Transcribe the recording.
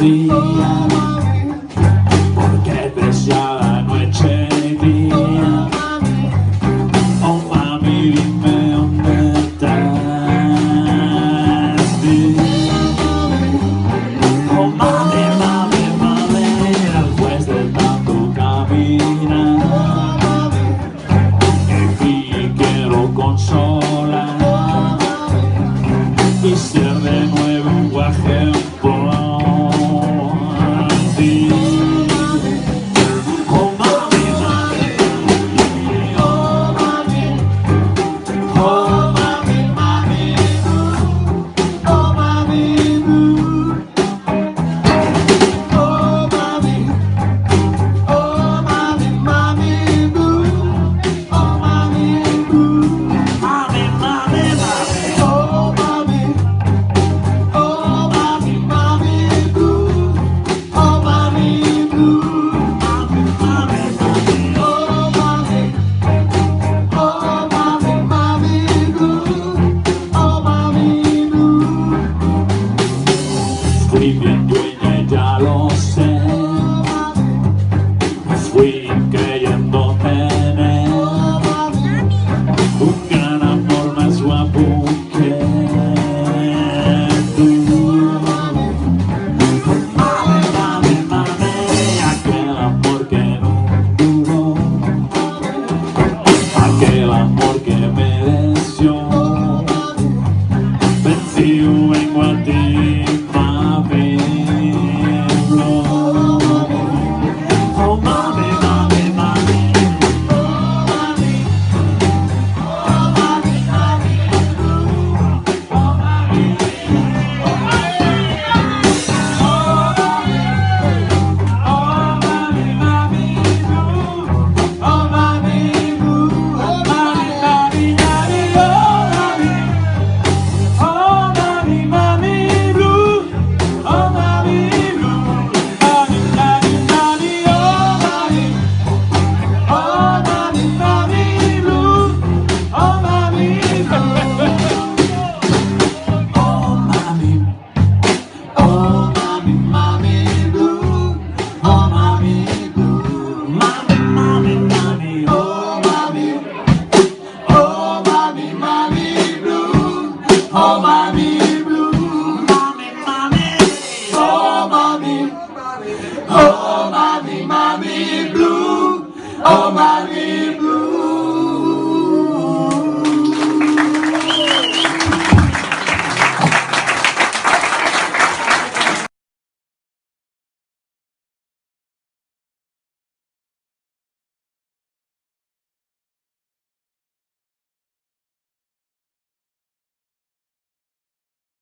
día, porque preciada noche y día. Oh mami, dime dónde estás. Oh mami, mami, mami, después de tanto caminar, y quiero consolar y ser de nuevo un guaje por ti. Oh mami, mami, oh mami, oh mami, mami, oh mami, oh mami, oh mami, mami, oh mami, mami, mami, mami, oh mami. Fui bien dueña y ya lo sé, fui creyendo tener un gran amor más guapo que tú. Mami, mami, mami, aquel amor que no duró, aquel amor que me deseó, vencido vengo a ti.